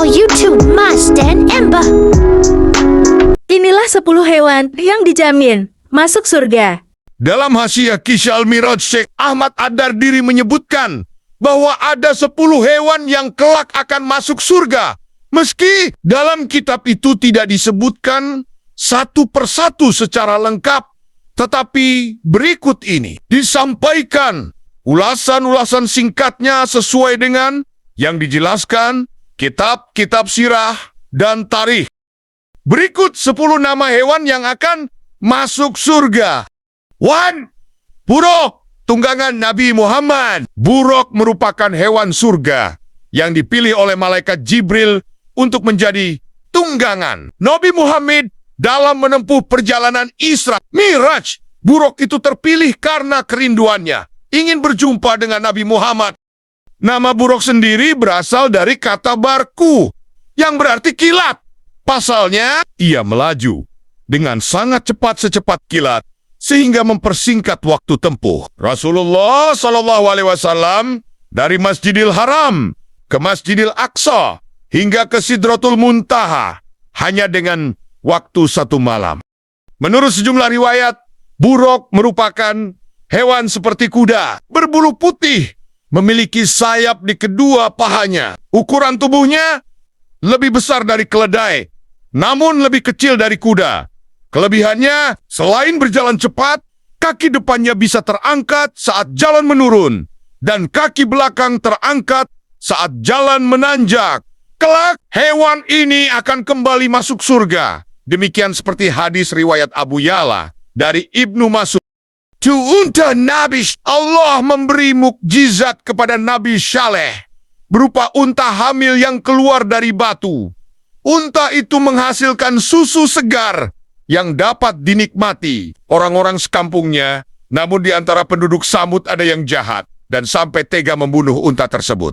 channel YouTube Mas dan Ember. Inilah 10 hewan yang dijamin masuk surga. Dalam Hasyiah Kisah Al-Miraj, Syekh Ahmad Ad-Dardiri menyebutkan bahwa ada 10 hewan yang kelak akan masuk surga. Meski dalam kitab itu tidak disebutkan satu persatu secara lengkap, tetapi berikut ini disampaikan ulasan-ulasan singkatnya sesuai dengan yang dijelaskan kitab-kitab sirah dan tarikh. Berikut 10 nama hewan yang akan masuk surga. 1. Buruk, tunggangan Nabi Muhammad. Buruk merupakan hewan surga yang dipilih oleh malaikat Jibril untuk menjadi tunggangan Nabi Muhammad dalam menempuh perjalanan Isra Miraj. Buruk itu terpilih karena kerinduannya ingin berjumpa dengan Nabi Muhammad. Nama buruk sendiri berasal dari kata barku yang berarti kilat. Pasalnya, ia melaju dengan sangat cepat secepat kilat sehingga mempersingkat waktu tempuh. Rasulullah SAW dari Masjidil Haram ke Masjidil Aqsa hingga ke Sidratul Muntaha hanya dengan waktu 1 malam. Menurut sejumlah riwayat, buruk merupakan hewan seperti kuda, berbulu putih, memiliki sayap di kedua pahanya. Ukuran tubuhnya lebih besar dari keledai, namun lebih kecil dari kuda. Kelebihannya, selain berjalan cepat, kaki depannya bisa terangkat saat jalan menurun, dan kaki belakang terangkat saat jalan menanjak. Kelak, hewan ini akan kembali masuk surga. Demikian seperti hadis riwayat Abu Ya'la dari Ibnu Mas'ud. Unta Nabi, Allah memberi mukjizat kepada Nabi Saleh berupa unta hamil yang keluar dari batu. Unta itu menghasilkan susu segar yang dapat dinikmati orang-orang sekampungnya, namun di antara penduduk Samud ada yang jahat dan sampai tega membunuh unta tersebut.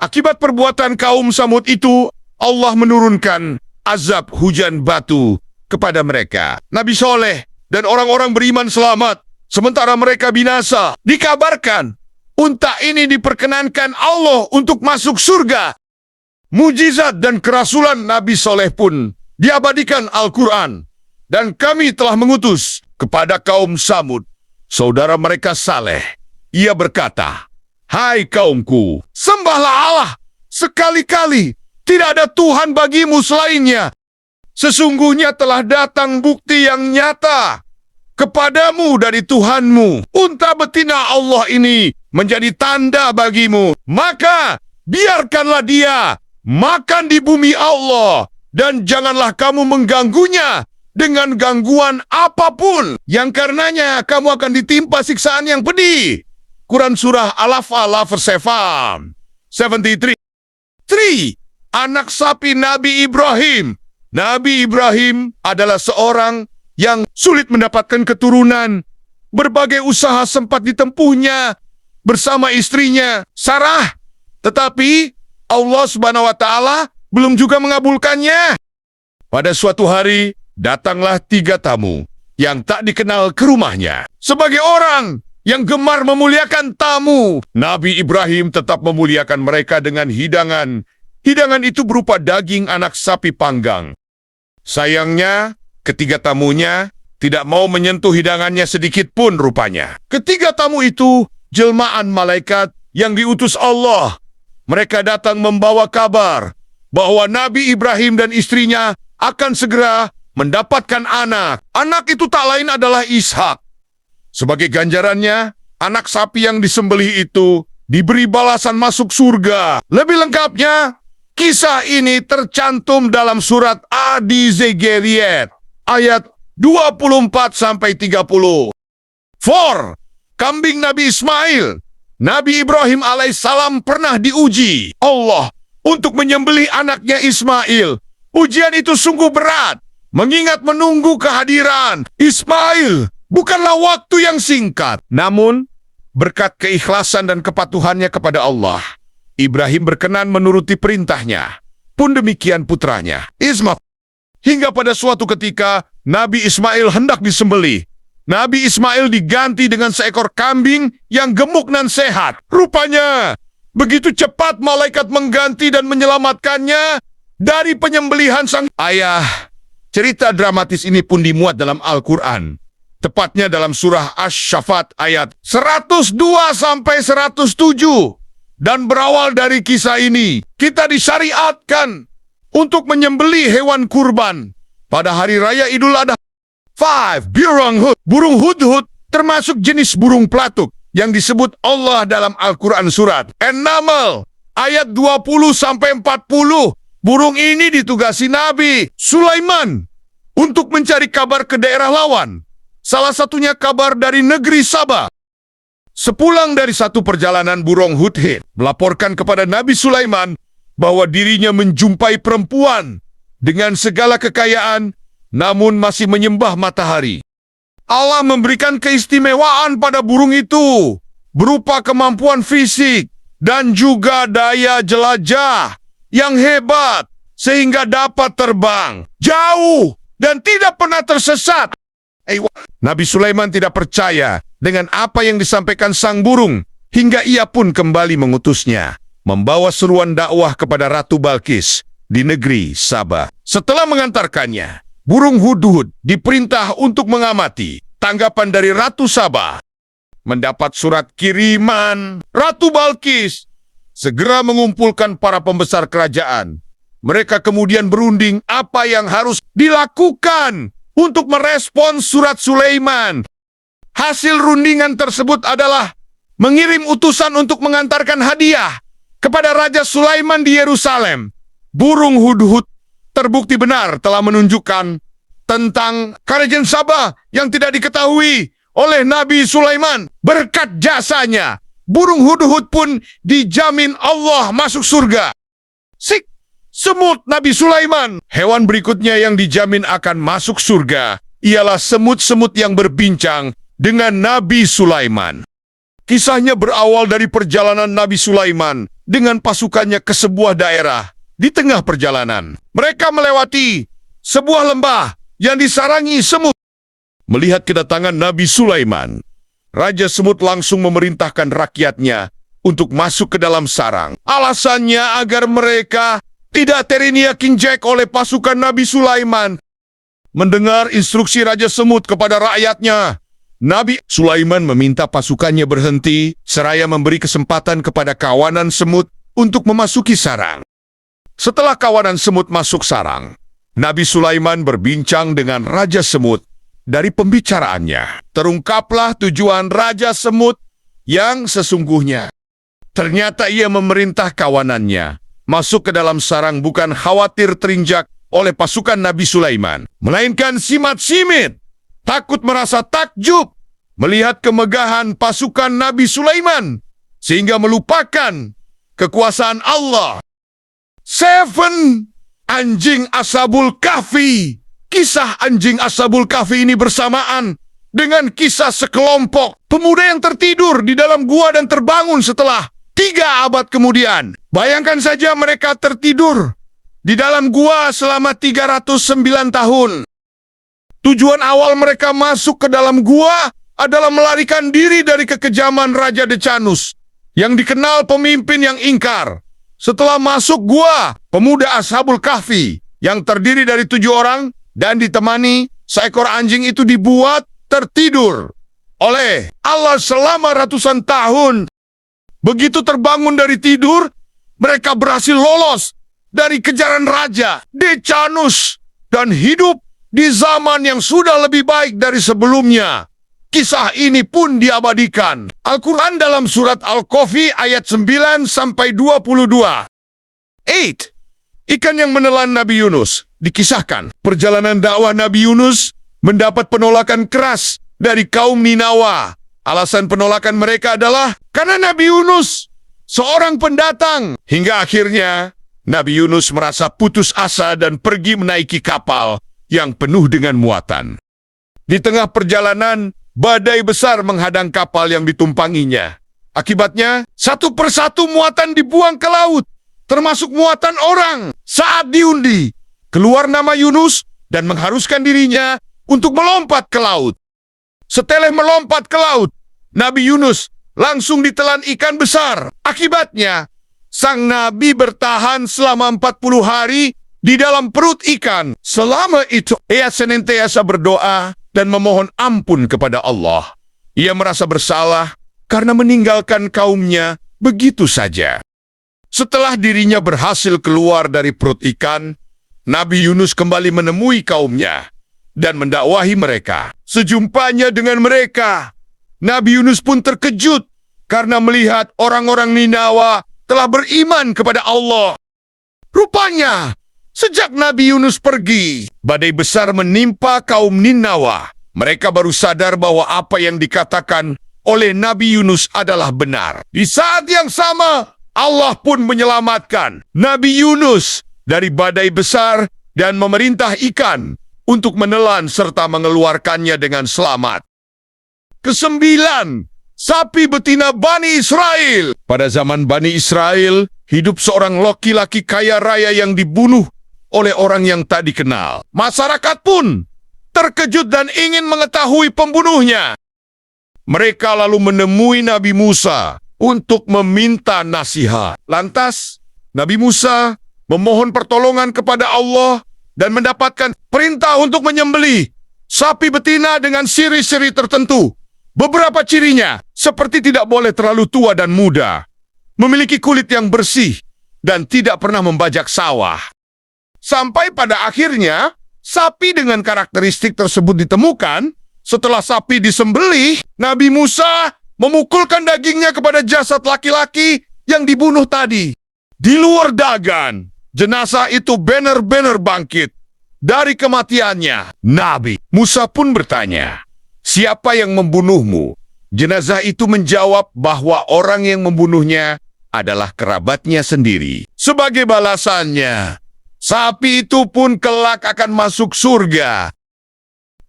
Akibat perbuatan kaum Samud itu, Allah menurunkan azab hujan batu kepada mereka. Nabi Soleh dan orang-orang beriman selamat, sementara mereka binasa. Dikabarkan, unta ini diperkenankan Allah untuk masuk surga. Mujizat dan kerasulan Nabi Soleh pun diabadikan Al-Quran. Dan kami telah mengutus kepada kaum Samud, saudara mereka Saleh. Ia berkata, "Hai kaumku, sembahlah Allah sekali-kali. Tidak ada Tuhan bagimu selainnya. Sesungguhnya telah datang bukti yang nyata kepadamu dari Tuhanmu. Unta betina Allah ini menjadi tanda bagimu. Maka biarkanlah dia makan di bumi Allah, dan janganlah kamu mengganggunya dengan gangguan apapun, yang karenanya kamu akan ditimpa siksaan yang pedih." Quran Surah Al-Anfal verse 73. 3. Anak sapi Nabi Ibrahim. Nabi Ibrahim adalah seorang yang sulit mendapatkan keturunan. Berbagai usaha sempat ditempuhnya bersama istrinya Sarah, tetapi Allah Subhanahu wa Ta'ala belum juga mengabulkannya. Pada suatu hari, datanglah 3 tamu yang tak dikenal ke rumahnya. Sebagai orang yang gemar memuliakan tamu, Nabi Ibrahim tetap memuliakan mereka dengan hidangan. Hidangan itu berupa daging anak sapi panggang. Sayangnya, ketiga tamunya tidak mau menyentuh hidangannya sedikit pun rupanya. Ketiga tamu itu jelmaan malaikat yang diutus Allah. Mereka datang membawa kabar bahwa Nabi Ibrahim dan istrinya akan segera mendapatkan anak. Anak itu tak lain adalah Ishak. Sebagai ganjarannya, anak sapi yang disembelih itu diberi balasan masuk surga. Lebih lengkapnya, kisah ini tercantum dalam surat Ad-Dizagiriyat ayat 24-30. 4. Kambing Nabi Ismail. Nabi Ibrahim alaihissalam pernah diuji Allah untuk menyembelih anaknya Ismail. Ujian itu sungguh berat, mengingat menunggu kehadiran Ismail bukanlah waktu yang singkat. Namun, berkat keikhlasan dan kepatuhannya kepada Allah, Ibrahim berkenan menuruti perintahnya. Pun demikian putranya, Ismail. Hingga pada suatu ketika, Nabi Ismail hendak disembelih. Nabi Ismail diganti dengan seekor kambing yang gemuk dan sehat. Rupanya, begitu cepat malaikat mengganti dan menyelamatkannya, dari penyembelihan sang ayah. Cerita dramatis ini pun dimuat dalam Al-Quran, tepatnya dalam surah Asy-Syafat ayat 102 sampai 107. Dan berawal dari kisah ini, kita disyariatkan untuk menyembelih hewan kurban pada hari raya Idul Adha. 5. Burung hudhud termasuk jenis burung pelatuk yang disebut Allah dalam Al-Quran surat An-Naml ayat 20 sampai 40. Burung ini ditugasi Nabi Sulaiman untuk mencari kabar ke daerah lawan. Salah satunya kabar dari negeri Sabah. Sepulang dari satu perjalanan, burung hudhud melaporkan kepada Nabi Sulaiman bahwa dirinya menjumpai perempuan dengan segala kekayaan, namun masih menyembah matahari. Allah memberikan keistimewaan pada burung itu, berupa kemampuan fisik dan juga daya jelajah yang hebat, sehingga dapat terbang jauh dan tidak pernah tersesat. Nabi Sulaiman tidak percaya dengan apa yang disampaikan sang burung, hingga ia pun kembali mengutusnya, membawa seruan dakwah kepada Ratu Balkis di negeri Sabah. Setelah mengantarkannya, burung hudhud diperintah untuk mengamati tanggapan dari Ratu Sabah. Mendapat surat kiriman, Ratu Balkis segera mengumpulkan para pembesar kerajaan. Mereka kemudian berunding apa yang harus dilakukan untuk merespons surat Sulaiman. Hasil rundingan tersebut adalah mengirim utusan untuk mengantarkan hadiah kepada Raja Sulaiman di Yerusalem. Burung hudhud terbukti benar telah menunjukkan tentang kerajaan Sabah yang tidak diketahui oleh Nabi Sulaiman. Berkat jasanya, burung hudhud pun dijamin Allah masuk surga. Semut Nabi Sulaiman. Hewan berikutnya yang dijamin akan masuk surga ialah semut-semut yang berbincang dengan Nabi Sulaiman. Kisahnya berawal dari perjalanan Nabi Sulaiman dengan pasukannya ke sebuah daerah. Di tengah perjalanan, mereka melewati sebuah lembah yang disarangi semut. Melihat kedatangan Nabi Sulaiman, Raja Semut langsung memerintahkan rakyatnya untuk masuk ke dalam sarang. Alasannya agar mereka tidak teriniak-injek oleh pasukan Nabi Sulaiman. Mendengar instruksi Raja Semut kepada rakyatnya, Nabi Sulaiman meminta pasukannya berhenti, seraya memberi kesempatan kepada kawanan semut untuk memasuki sarang. Setelah kawanan semut masuk sarang, Nabi Sulaiman berbincang dengan Raja Semut. Dari pembicaraannya, terungkaplah tujuan Raja Semut yang sesungguhnya. Ternyata ia memerintah kawanannya masuk ke dalam sarang bukan khawatir terinjak oleh pasukan Nabi Sulaiman, melainkan simat-simit, takut merasa takjub melihat kemegahan pasukan Nabi Sulaiman, sehingga melupakan kekuasaan Allah. 7. Anjing Ashabul Kahfi. Kisah anjing Ashabul Kahfi ini bersamaan dengan kisah sekelompok pemuda yang tertidur di dalam gua dan terbangun setelah 3 abad kemudian. Bayangkan saja mereka tertidur di dalam gua selama 309 tahun. Tujuan awal mereka masuk ke dalam gua adalah melarikan diri dari kekejaman Raja Decanus yang dikenal pemimpin yang ingkar. Setelah masuk gua, pemuda Ashabul Kahfi yang terdiri dari 7 orang dan ditemani seekor anjing itu dibuat tertidur oleh Allah selama ratusan tahun. Begitu terbangun dari tidur, mereka berhasil lolos dari kejaran Raja Decanus dan hidup di zaman yang sudah lebih baik dari sebelumnya. Kisah ini pun diabadikan Al-Quran dalam surat Al-Kahfi ayat 9 sampai 22. 8. Ikan yang menelan Nabi Yunus. Dikisahkan, perjalanan dakwah Nabi Yunus mendapat penolakan keras dari kaum Ninawa. Alasan penolakan mereka adalah karena Nabi Yunus seorang pendatang. Hingga akhirnya Nabi Yunus merasa putus asa dan pergi menaiki kapal yang penuh dengan muatan. Di tengah perjalanan, badai besar menghadang kapal yang ditumpanginya. Akibatnya, satu persatu muatan dibuang ke laut, termasuk muatan orang. Saat diundi, keluar nama Yunus dan mengharuskan dirinya untuk melompat ke laut. Setelah melompat ke laut, Nabi Yunus langsung ditelan ikan besar. Akibatnya, sang Nabi bertahan selama 40 hari di dalam perut ikan. Selama itu, ia senantiasa berdoa dan memohon ampun kepada Allah. Ia merasa bersalah karena meninggalkan kaumnya begitu saja. Setelah dirinya berhasil keluar dari perut ikan, Nabi Yunus kembali menemui kaumnya dan mendakwahi mereka. Sejumpanya dengan mereka, Nabi Yunus pun terkejut karena melihat orang-orang Ninawa telah beriman kepada Allah. Rupanya, sejak Nabi Yunus pergi, badai besar menimpa kaum Ninawa. Mereka baru sadar bahwa apa yang dikatakan oleh Nabi Yunus adalah benar. Di saat yang sama, Allah pun menyelamatkan Nabi Yunus dari badai besar dan memerintah ikan untuk menelan serta mengeluarkannya dengan selamat. Kesembilan, sapi betina Bani Israel. Pada zaman Bani Israel, hidup seorang laki-laki kaya raya yang dibunuh oleh orang yang tak dikenal. Masyarakat pun terkejut dan ingin mengetahui pembunuhnya. Mereka lalu menemui Nabi Musa untuk meminta nasihat. Lantas, Nabi Musa memohon pertolongan kepada Allah dan mendapatkan perintah untuk menyembelih sapi betina dengan ciri-ciri tertentu. Beberapa cirinya seperti tidak boleh terlalu tua dan muda, memiliki kulit yang bersih, dan tidak pernah membajak sawah. Sampai pada akhirnya, sapi dengan karakteristik tersebut ditemukan. Setelah sapi disembelih, Nabi Musa memukulkan dagingnya kepada jasad laki-laki yang dibunuh tadi. Di luar dagan, jenazah itu benar-benar bangkit dari kematiannya. Nabi Musa pun bertanya, "Siapa yang membunuhmu?" Jenazah itu menjawab bahwa orang yang membunuhnya adalah kerabatnya sendiri. Sebagai balasannya, sapi itu pun kelak akan masuk surga.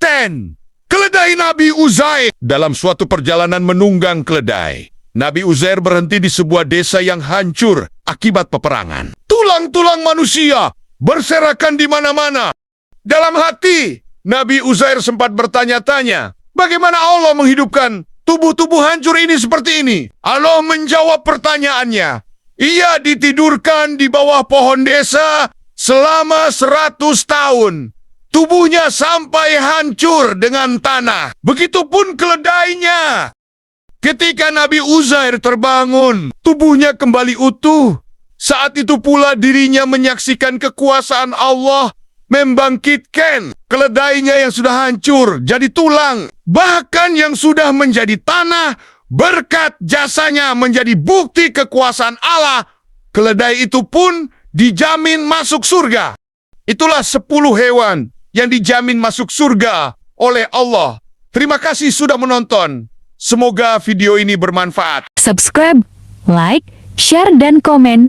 10. Keledai Nabi Uzair. Dalam suatu perjalanan menunggang keledai, Nabi Uzair berhenti di sebuah desa yang hancur akibat peperangan. Tulang-tulang manusia berserakan di mana-mana. Dalam hati, Nabi Uzair sempat bertanya-tanya, bagaimana Allah menghidupkan tubuh-tubuh hancur ini seperti ini? Allah menjawab pertanyaannya. Ia ditidurkan di bawah pohon desa selama 100 tahun. Tubuhnya sampai hancur dengan tanah. Begitupun keledainya. Ketika Nabi Uzair terbangun, tubuhnya kembali utuh. Saat itu pula dirinya menyaksikan kekuasaan Allah membangkitkan keledainya yang sudah hancur jadi tulang. Bahkan yang sudah menjadi tanah, berkat jasanya menjadi bukti kekuasaan Allah. Keledai itu pun dijamin masuk surga. Itulah 10 hewan yang dijamin masuk surga oleh Allah. Terima kasih sudah menonton. Semoga video ini bermanfaat. Subscribe, like, share, dan komen